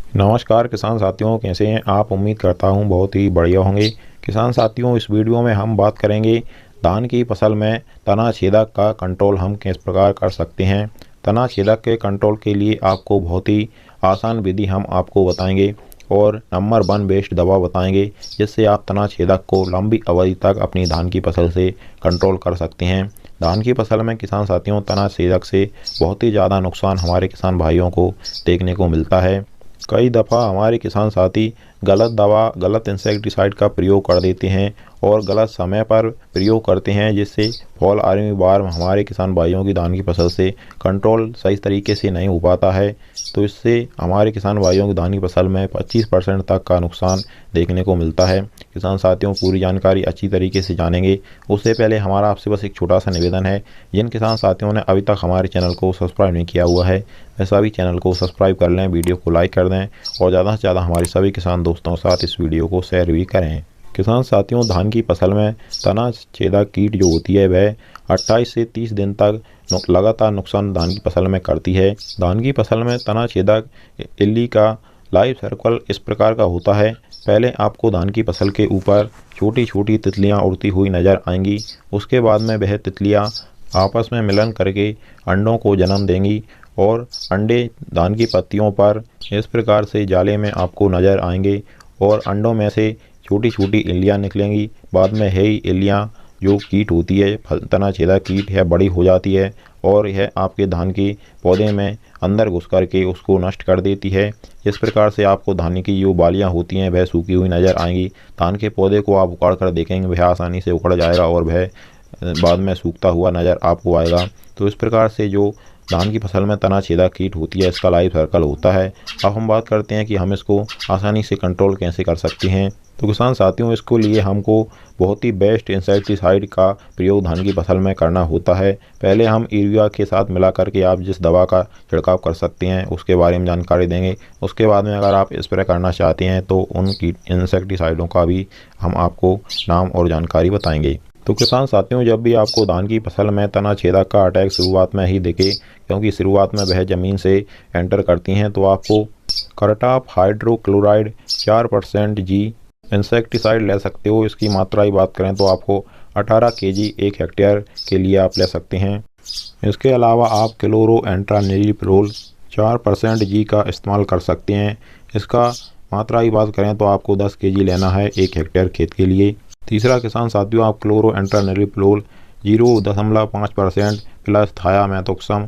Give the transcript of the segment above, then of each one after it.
नमस्कार किसान साथियों, कैसे हैं आप। उम्मीद करता हूं बहुत ही बढ़िया होंगे। किसान साथियों, इस वीडियो में हम बात करेंगे धान की फसल में तना छेदक का कंट्रोल हम किस प्रकार कर सकते हैं। तना छेदक के कंट्रोल के लिए आपको बहुत ही आसान विधि हम आपको बताएंगे और नंबर 1 बेस्ट दवा बताएंगे, जिससे आप तना छेदक को लंबी अवधि तक अपनी धान की फसल से कंट्रोल कर सकते हैं। धान की फसल में किसान साथियों, तना छेदक से बहुत ही ज़्यादा नुकसान हमारे किसान भाइयों को देखने को मिलता है। कई दफ़ा हमारे किसान साथी गलत दवा, गलत इंसेक्टिसाइड का प्रयोग कर देते हैं और गलत समय पर प्रयोग करते हैं, जिससे फॉल आर्मी वार्म हमारे किसान भाइयों की धान की फसल से कंट्रोल सही तरीके से नहीं हो पाता है। तो इससे हमारे किसान भाइयों की धान की फसल में 25% तक का नुकसान देखने को मिलता है। किसान साथियों, पूरी जानकारी अच्छी तरीके से जानेंगे उससे पहले हमारा आपसे बस एक छोटा सा निवेदन है। जिन किसान साथियों ने अभी तक हमारे चैनल को सब्सक्राइब नहीं किया हुआ है, वे सभी चैनल को सब्सक्राइब कर लें, वीडियो को लाइक कर दें और ज़्यादा से ज़्यादा हमारे सभी किसान दोस्तों के साथ इस वीडियो को शेयर भी करें। किसान साथियों, धान की फसल में तना छेदक कीट जो होती है वह 28 से 30 दिन तक लगातार नुकसान धान की फसल में करती है। धान की फसल में तना छेदक इल्ली का लाइफ सर्कल इस प्रकार का होता है। पहले आपको धान की फसल के ऊपर छोटी छोटी तितलियां उड़ती हुई नजर आएंगी। उसके बाद में वह तितलियां आपस में मिलन करके अंडों को जन्म देंगी और अंडे धान की पत्तियों पर इस प्रकार से जाले में आपको नज़र आएंगे और अंडों में से छोटी छोटी इल्लियाँ निकलेंगी। बाद में यही इल्लियाँ जो कीट होती है, तना छेदक कीट है, बड़ी हो जाती है और यह आपके धान के पौधे में अंदर घुस करके उसको नष्ट कर देती है। इस प्रकार से आपको धान की जो बालियाँ होती हैं वह सूखी हुई नज़र आएंगी। धान के पौधे को आप उखाड़ कर देखेंगे, वह आसानी से उखड़ जाएगा और वह बाद में सूखता हुआ नज़र आपको आएगा। तो इस प्रकार से जो धान की फसल में तना छेदक कीट होती है, इसका लाइफ सर्कल होता है। अब हम बात करते हैं कि हम इसको आसानी से कंट्रोल कैसे कर सकते हैं। तो किसान साथियों, इसको लिए हमको बहुत ही बेस्ट इंसेक्टिसाइड का प्रयोग धान की फसल में करना होता है। पहले हम यूरिया के साथ मिला करके आप जिस दवा का छिड़काव कर सकते हैं उसके बारे में जानकारी देंगे। उसके बाद में अगर आप स्प्रे करना चाहते हैं तो उन इंसेक्टिसाइडों का भी हम आपको नाम और जानकारी बताएंगे। तो किसान साथियों, जब भी आपको धान की फसल में तना छेदक का अटैक शुरुआत में ही दिखे, क्योंकि शुरुआत में वह ज़मीन से एंटर करती हैं, तो आपको करटाप हाइड्रोक्लोराइड 4% जी इंसेक्टिसाइड ले सकते हो। इसकी मात्रा की बात करें तो आपको 18 kg 1 हेक्टेयर के लिए आप ले सकते हैं। इसके अलावा आप क्लोरोएंट्रानिलिप्रोल 4% जी का इस्तेमाल कर सकते हैं। इसका मात्रा की बात करें तो आपको 10 kg लेना है 1 हेक्टेयर खेत के लिए। तीसरा किसान साथियों, आप क्लोरोएंट्रानिलिप्रोल 0.5% प्लस थायामेथोक्सम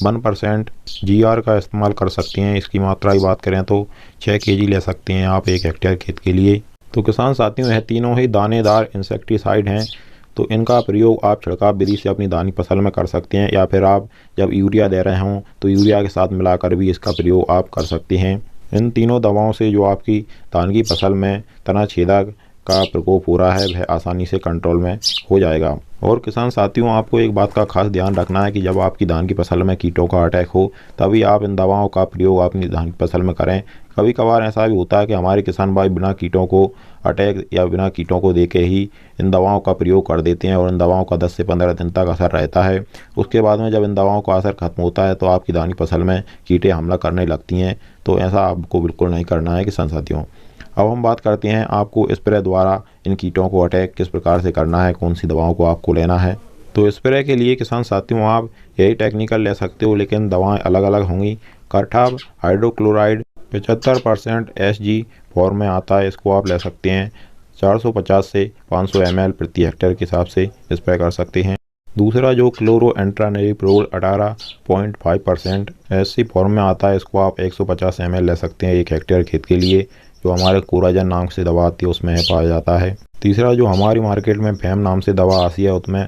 1% GR का इस्तेमाल कर सकते हैं। इसकी मात्रा की बात करें तो 6 kg ले सकते हैं आप 1 हेक्टेयर खेत के लिए। तो किसान साथियों, यह तीनों ही दानेदार इंसेक्टिसाइड हैं, तो इनका प्रयोग आप छिड़काव विधि से अपनी धान की फसल में कर सकते हैं, या फिर आप जब यूरिया दे रहे हों तो यूरिया के साथ मिलाकर भी इसका प्रयोग आप कर सकते हैं। इन तीनों दवाओं से जो आपकी धान की फसल में तना छेदक का प्रकोप हो रहा है वह आसानी से कंट्रोल में हो जाएगा। और किसान साथियों, आपको एक बात का खास ध्यान रखना है कि जब आपकी धान की फसल में कीटों का अटैक हो तभी आप इन दवाओं का प्रयोग अपनी धान की फसल में करें। कभी कभार ऐसा भी होता है कि हमारे किसान भाई बिना कीटों को अटैक या बिना कीटों को देखे ही इन दवाओं का प्रयोग कर देते हैं और इन दवाओं का 10 से 15 दिन तक असर रहता है। उसके बाद में जब इन दवाओं का असर खत्म होता है तो आपकी धान की फसल में कीटें हमला करने लगती हैं। तो ऐसा आपको बिल्कुल नहीं करना है किसान साथियों। अब हम बात करते हैं आपको स्प्रे द्वारा इन कीटों को अटैक किस प्रकार से करना है, कौन सी दवाओं को आपको लेना है। तो स्प्रे के लिए किसान साथियों, आप यही टेक्निकल ले सकते हो, लेकिन दवाएं अलग अलग होंगी। करटाप हाइड्रोक्लोराइड 75% SG फॉर्म में आता है, इसको आप ले सकते हैं। 450 से 500 ml प्रति हेक्टेयर के हिसाब से स्प्रे कर सकते हैं। दूसरा जो क्लोरोएंट्रानिलिप्रोल 18.5% SC फॉर्म में आता है, इसको आप 150 ml ले सकते हैं 1 हेक्टेयर खेत के लिए। जो हमारे कोराजन नाम से दवा आती है उसमें पाया जाता है। तीसरा जो हमारी मार्केट में फैम नाम से दवा आती है उसमें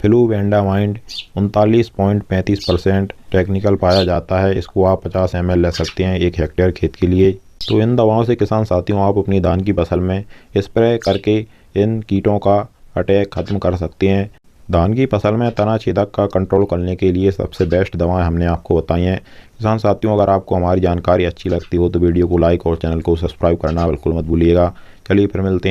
फ्लूवेंडामाइड 39.35% टेक्निकल पाया जाता है, इसको आप 50 ml ले सकते हैं 1 हेक्टेयर खेत के लिए। तो इन दवाओं से किसान साथियों आप अपनी धान की फसल में स्प्रे करके इन कीटों का अटैक ख़त्म कर सकते हैं। धान की फसल में तना छेदक का कंट्रोल करने के लिए सबसे बेस्ट दवाएं हमने आपको बताई हैं। किसान साथियों, अगर आपको हमारी जानकारी अच्छी लगती हो तो वीडियो को लाइक और चैनल को सब्सक्राइब करना बिल्कुल मत भूलिएगा। चलिए फिर मिलते हैं।